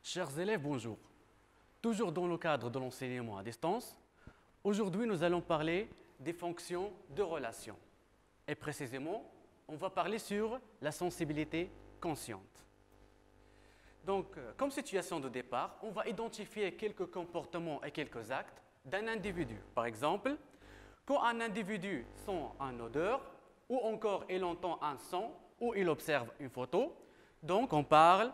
Chers élèves, bonjour. Toujours dans le cadre de l'enseignement à distance, aujourd'hui nous allons parler des fonctions de relation. Et précisément, on va parler sur la sensibilité consciente. Donc, comme situation de départ, on va identifier quelques comportements et quelques actes d'un individu. Par exemple, quand un individu sent une odeur, ou encore il entend un son, ou il observe une photo, donc on parle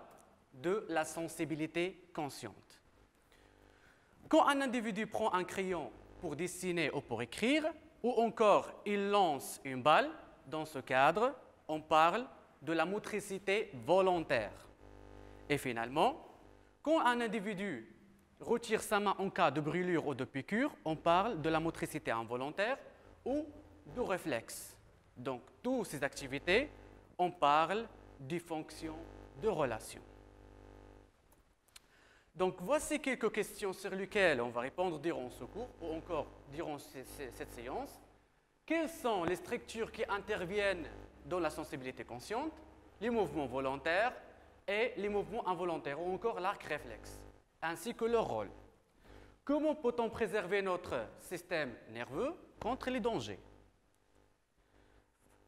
de la sensibilité consciente. Quand un individu prend un crayon pour dessiner ou pour écrire, ou encore il lance une balle, dans ce cadre, on parle de la motricité volontaire. Et finalement, quand un individu retire sa main en cas de brûlure ou de piqûre, on parle de la motricité involontaire ou du réflexe. Donc, toutes ces activités, on parle des fonctions de relation. Donc, voici quelques questions sur lesquelles on va répondre durant ce cours ou encore durant cette séance. Quelles sont les structures qui interviennent dans la sensibilité consciente, les mouvements volontaires et les mouvements involontaires ou encore l'arc réflexe, ainsi que leur rôle? Comment peut-on préserver notre système nerveux contre les dangers?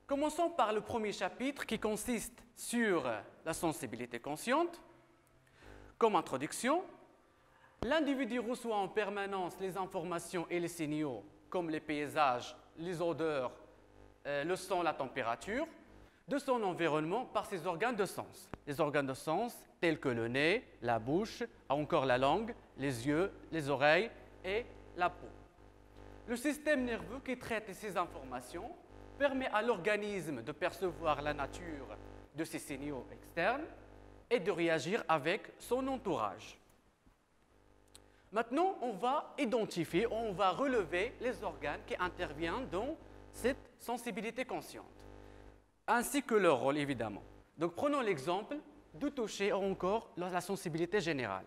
Commençons par le premier chapitre qui consiste sur la sensibilité consciente. Comme introduction, l'individu reçoit en permanence les informations et les signaux comme les paysages, les odeurs, le son, la température de son environnement par ses organes de sens. Les organes de sens tels que le nez, la bouche, encore la langue, les yeux, les oreilles et la peau. Le système nerveux qui traite ces informations permet à l'organisme de percevoir la nature de ces signaux externes et de réagir avec son entourage. Maintenant, on va identifier, on va relever les organes qui interviennent dans cette sensibilité consciente, ainsi que leur rôle, évidemment. Donc, prenons l'exemple du toucher ou encore la sensibilité générale.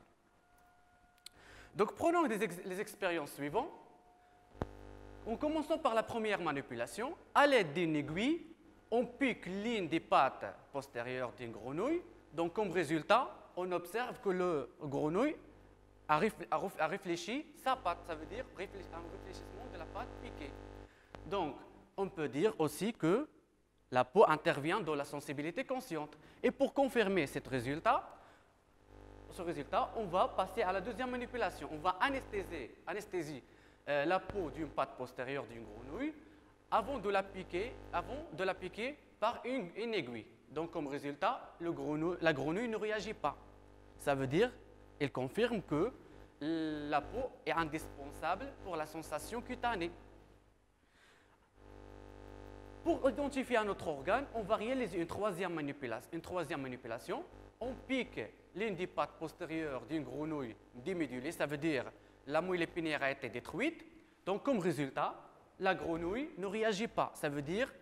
Donc, prenons les expériences suivantes. En commençant par la première manipulation, à l'aide d'une aiguille, on pique l'une des pattes postérieures d'une grenouille. Donc, comme résultat, on observe que le grenouille a réfléchi sa patte, ça veut dire un réfléchissement de la patte piquée. Donc, on peut dire aussi que la peau intervient dans la sensibilité consciente. Et pour confirmer ce résultat, on va passer à la deuxième manipulation. On va anesthésier la peau d'une patte postérieure d'une grenouille avant de la piquer par une aiguille. Donc, comme résultat, la grenouille ne réagit pas. Ça veut dire qu'elle confirme que la peau est indispensable pour la sensation cutanée. Pour identifier un autre organe, on va réaliser une troisième manipulation. On pique l'une des pattes postérieures d'une grenouille démédulée, ça veut dire la moelle épinière a été détruite. Donc, comme résultat, la grenouille ne réagit pas. Ça veut dire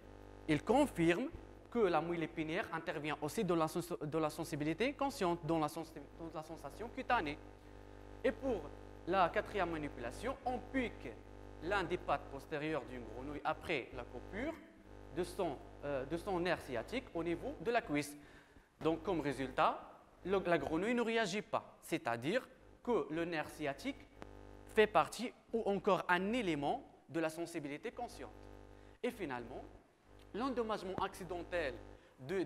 qu'elle confirme que la moelle épinière intervient aussi dans la sensibilité consciente, dans la sensation cutanée. Et pour la quatrième manipulation, on pique l'un des pattes postérieures d'une grenouille après la coupure de son nerf sciatique au niveau de la cuisse. Donc, comme résultat, la grenouille ne réagit pas. C'est-à-dire que le nerf sciatique fait partie ou encore un élément de la sensibilité consciente. Et finalement, l'endommagement accidentel de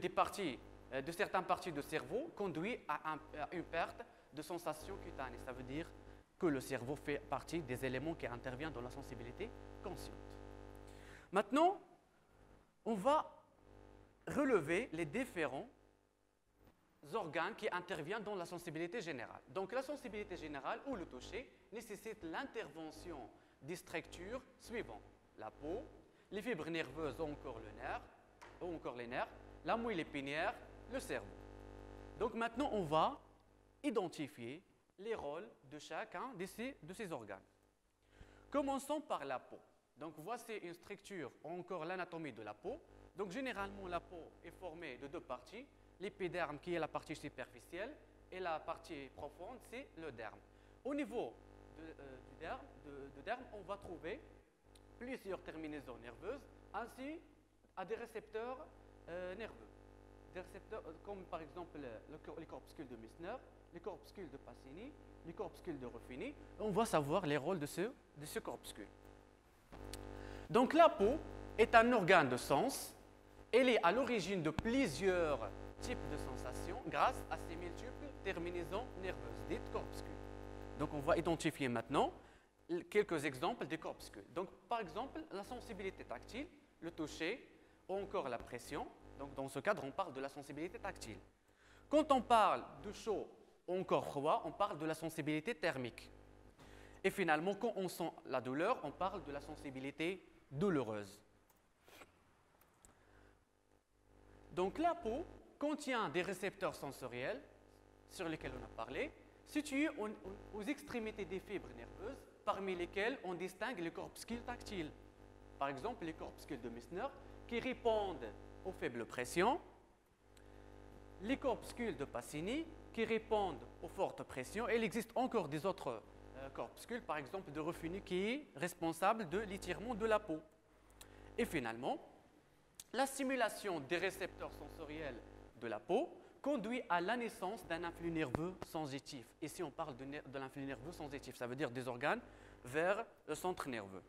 certaines parties du cerveau conduit à une perte de sensation cutanée. Ça veut dire que le cerveau fait partie des éléments qui interviennent dans la sensibilité consciente. Maintenant, on va relever les différents organes qui interviennent dans la sensibilité générale. Donc, la sensibilité générale ou le toucher nécessite l'intervention des structures suivantes: la peau, les fibres nerveuses ou encore les nerfs, la moelle épinière, le cerveau. Donc maintenant, on va identifier les rôles de chacun de ces organes. Commençons par la peau. Donc voici une structure ou encore l'anatomie de la peau. Donc généralement, la peau est formée de deux parties: l'épiderme qui est la partie superficielle et la partie profonde, c'est le derme. Au niveau du derme, on va trouver plusieurs terminaisons nerveuses ainsi à des récepteurs nerveux. des récepteurs comme par exemple les corpuscules de Meissner, les corpuscules de Pacini, les corpuscules de Ruffini. On va savoir les rôles de ce corpuscule. Donc la peau est un organe de sens. Elle est à l'origine de plusieurs types de sensations grâce à ces multiples terminaisons nerveuses, dites corpuscules. Donc on va identifier maintenant quelques exemples des corpuscules. Donc par exemple, la sensibilité tactile, le toucher ou encore la pression. Donc dans ce cadre, on parle de la sensibilité tactile. Quand on parle de chaud ou encore froid, on parle de la sensibilité thermique. Et finalement, quand on sent la douleur, on parle de la sensibilité douloureuse. Donc la peau contient des récepteurs sensoriels sur lesquels on a parlé, situés aux extrémités des fibres nerveuses, parmi lesquelles on distingue les corpuscules tactiles. Par exemple, les corpuscules de Meissner qui répondent aux faibles pressions, les corpuscules de Pacini qui répondent aux fortes pressions, et il existe encore des autres corpuscules, par exemple de Ruffini qui est responsable de l'étirement de la peau. Et finalement, la stimulation des récepteurs sensoriels de la peau conduit à la naissance d'un influx nerveux sensitif. Ici, on parle de l'influx nerveux sensitif, ça veut dire des organes vers le centre nerveux.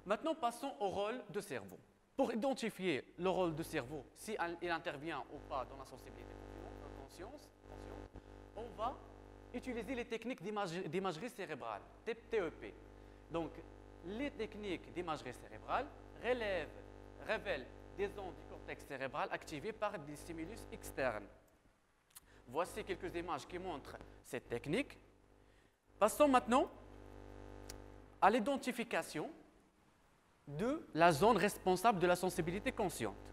Maintenant, passons au rôle de cerveau. Pour identifier le rôle de cerveau, si il intervient ou pas dans la sensibilité consciente, on va utiliser les techniques d'imagerie cérébrale, TEP. Donc, les techniques d'imagerie cérébrale révèlent des ondes du cortex cérébral activées par des stimulus externes. Voici quelques images qui montrent cette technique. Passons maintenant à l'identification de la zone responsable de la sensibilité consciente.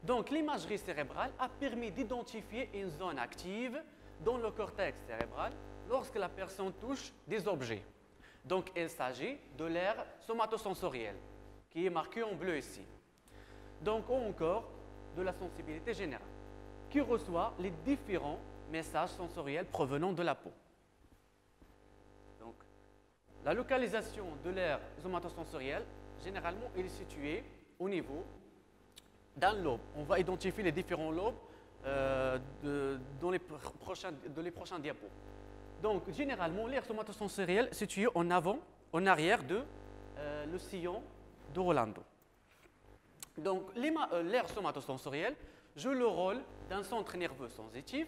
Donc, l'imagerie cérébrale a permis d'identifier une zone active dans le cortex cérébral lorsque la personne touche des objets. Donc, il s'agit de l'aire somatosensorielle, qui est marquée en bleu ici. Donc, ou encore de la sensibilité générale, qui reçoit les différents messages sensoriels provenant de la peau. Donc, la localisation de l'aire somatosensorielle, généralement, elle est située au niveau d'un lobe. On va identifier les différents lobes dans les prochains diapos. Donc, généralement, l'aire somatosensorielle est située en avant, en arrière de le sillon de Rolando. Donc, l'aire somatosensorielle joue le rôle d'un centre nerveux sensitif.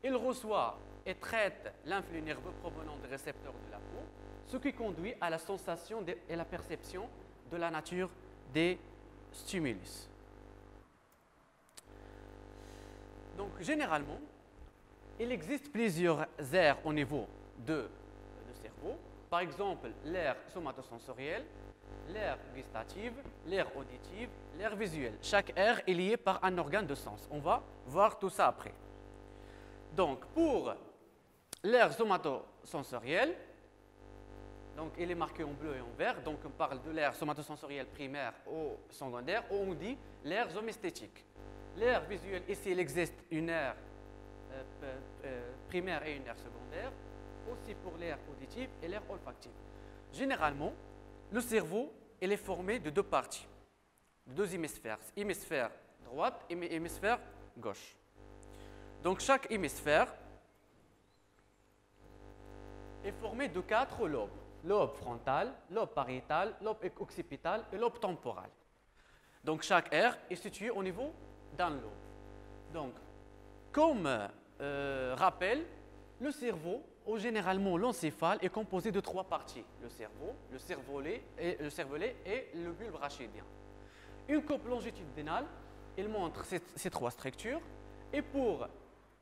Il reçoit et traite l'influx nerveux provenant des récepteurs de la peau, ce qui conduit à la sensation et la perception de la nature des stimulus. Donc, généralement, il existe plusieurs aires au niveau du cerveau. Par exemple, l'aire somatosensorielle, l'aire gustative, l'aire auditive, l'aire visuelle. Chaque aire est liée par un organe de sens. On va voir tout ça après. Donc, pour l'aire somatosensorielle, donc il est marqué en bleu et en vert, donc on parle de l'aire somatosensorielle primaire ou secondaire, ou on dit l'aire zomesthétique. L'aire visuelle, ici il existe une aire primaire et une aire secondaire, aussi pour l'aire auditive et l'aire olfactive. Généralement, le cerveau il est formé de deux parties, de deux hémisphères, hémisphère droite et hémisphère gauche. Donc chaque hémisphère est formé de 4 lobes. Lobe frontal, lobe pariétal, lobe occipital et lobe temporal. Donc chaque aire est située au niveau d'un lobe. Donc, comme rappel, le cerveau, ou généralement l'encéphale, est composé de 3 parties. Le cerveau, le cervelet et le bulbe rachidien. Une coupe longitudinale, il montre ces 3 structures. Et pour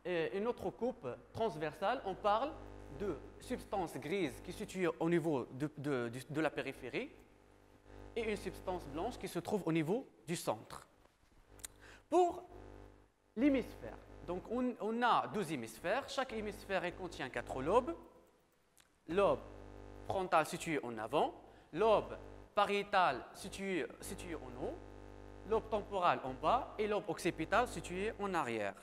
une autre coupe transversale, on parle de substance grise qui est située au niveau de la périphérie et une substance blanche qui se trouve au niveau du centre. Pour l'hémisphère, donc on a 2 hémisphères. Chaque hémisphère contient 4 lobes. Lobe frontal situé en avant, lobe pariétal situé en haut, lobe temporal en bas et lobe occipital situé en arrière.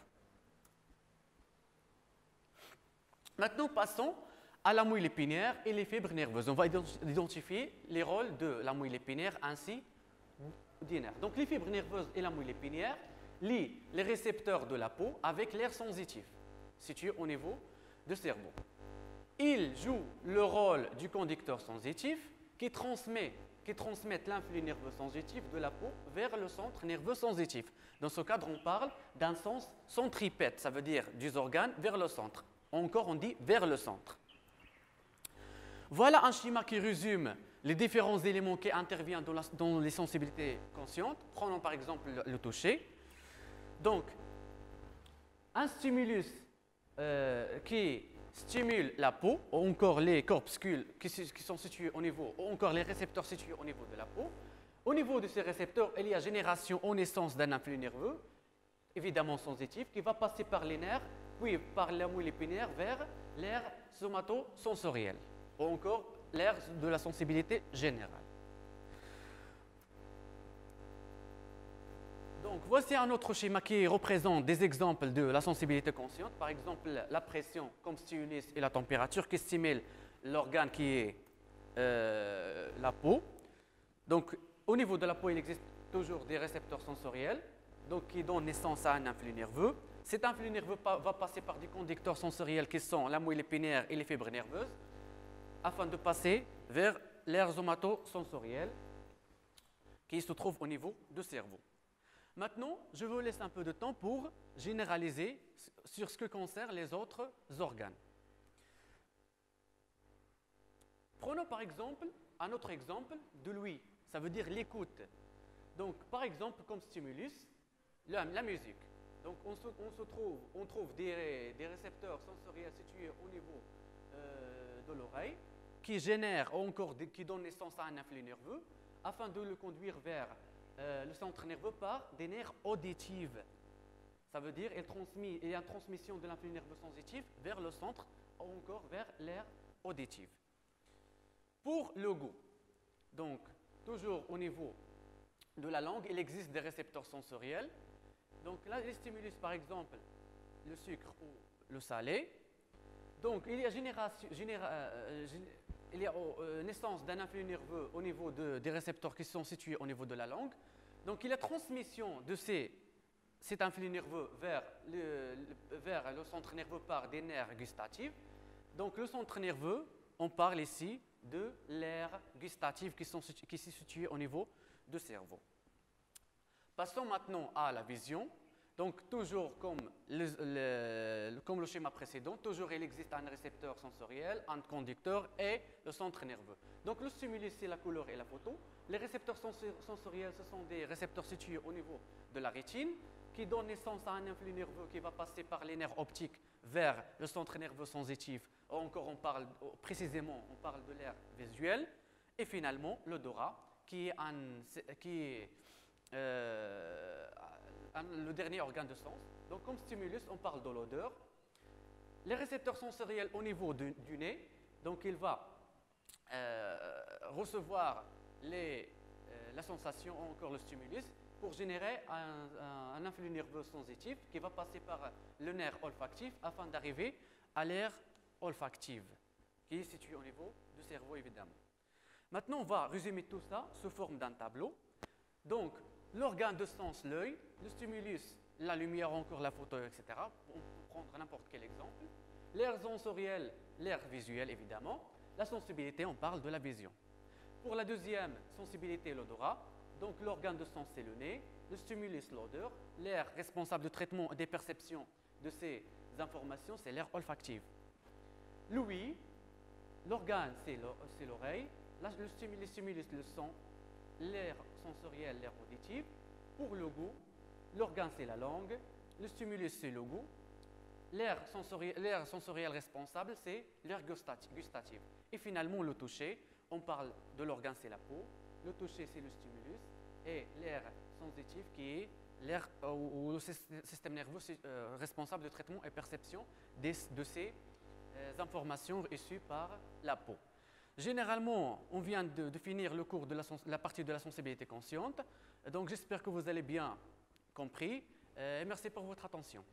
Maintenant, passons à la moelle épinière et les fibres nerveuses. On va identifier les rôles de la moelle épinière ainsi des nerfs. Donc, les fibres nerveuses et la moelle épinière, lie les récepteurs de la peau avec l'air sensitif, situé au niveau du cerveau. Il joue le rôle du conducteur sensitif qui transmet l'influx nerveux sensitif de la peau vers le centre nerveux sensitif. Dans ce cadre, on parle d'un sens centripète, ça veut dire des organes vers le centre. Encore, on dit vers le centre. Voilà un schéma qui résume les différents éléments qui interviennent dans les sensibilités conscientes. Prenons par exemple le toucher. Donc, un stimulus qui stimule la peau, ou encore les corpuscules qui sont situés au niveau, ou encore les récepteurs situés au niveau de la peau. Au niveau de ces récepteurs, il y a génération ou naissance d'un influx nerveux, évidemment sensitif, qui va passer par les nerfs, puis par la moelle épinière vers l'aire somatosensorielle, ou encore l'aire de la sensibilité générale. Donc, voici un autre schéma qui représente des exemples de la sensibilité consciente. Par exemple, la pression comme stimulus et la température qui stimulent l'organe qui est la peau. Donc, au niveau de la peau, il existe toujours des récepteurs sensoriels donc, qui donnent naissance à un influx nerveux. Cet influx nerveux va passer par des conducteurs sensoriels qui sont la moelle épinière et les fibres nerveuses afin de passer vers l'aire somatosensorielle qui se trouve au niveau du cerveau. Maintenant, je vous laisse un peu de temps pour généraliser sur ce que concerne les autres organes. Prenons par exemple un autre exemple de l'ouïe, ça veut dire l'écoute. Donc, par exemple, comme stimulus, la musique. Donc, on trouve des récepteurs sensoriels situés au niveau de l'oreille qui génèrent ou encore qui donnent naissance à un influx nerveux afin de le conduire vers le centre nerveux par des nerfs auditifs. Ça veut dire qu'il y a une transmission de l'influx nerveux sensitif vers le centre ou encore vers l'aire auditive. Pour le goût, donc toujours au niveau de la langue, il existe des récepteurs sensoriels. Donc là, les stimulus, par exemple, le sucre ou le salé. Donc il y a naissance d'un influx nerveux au niveau des récepteurs qui sont situés au niveau de la langue. Donc il y a transmission de cet influx nerveux vers le centre nerveux par des nerfs gustatifs. Donc le centre nerveux, on parle ici de l'aire gustative qui est située au niveau du cerveau. Passons maintenant à la vision. Donc, toujours comme le schéma précédent, toujours il existe un récepteur sensoriel, un conducteur et le centre nerveux. Donc, le stimulus, c'est la couleur et la photo. Les récepteurs sensoriels, ce sont des récepteurs situés au niveau de la rétine qui donnent naissance à un influx nerveux qui va passer par les nerfs optiques vers le centre nerveux sensitif. Encore, précisément, on parle de l'aire visuelle. Et finalement, l'odorat, qui est le dernier organe de sens. Donc, comme stimulus, on parle de l'odeur. Les récepteurs sensoriels au niveau du nez, donc il va recevoir la sensation ou encore le stimulus pour générer un influx nerveux sensitif qui va passer par le nerf olfactif afin d'arriver à l'aire olfactive qui est située au niveau du cerveau évidemment. Maintenant, on va résumer tout ça sous forme d'un tableau. Donc, l'organe de sens, l'œil, le stimulus, la lumière, encore la photo, etc. On peut prendre n'importe quel exemple. L'aire sensorielle, l'aire visuelle, évidemment. La sensibilité, on parle de la vision. Pour la deuxième sensibilité, l'odorat. Donc, l'organe de sens, c'est le nez. Le stimulus, l'odeur. L'aire responsable du traitement et des perceptions de ces informations, c'est l'aire olfactive. L'ouïe, l'organe, c'est l'oreille. Le stimulus, le son. L'aire sensorielle, l'aire auditive. Pour le goût, l'organe c'est la langue, le stimulus c'est le goût, l'aire sensorielle responsable c'est l'aire gustative. Et finalement le toucher, on parle de l'organe c'est la peau, le toucher c'est le stimulus et l'aire sensitive qui est l'aire ou le système nerveux responsable de traitement et perception de ces informations reçues par la peau. Généralement, on vient de finir le cours de la partie de la sensibilité consciente. Donc, j'espère que vous allez bien compris. Et merci pour votre attention.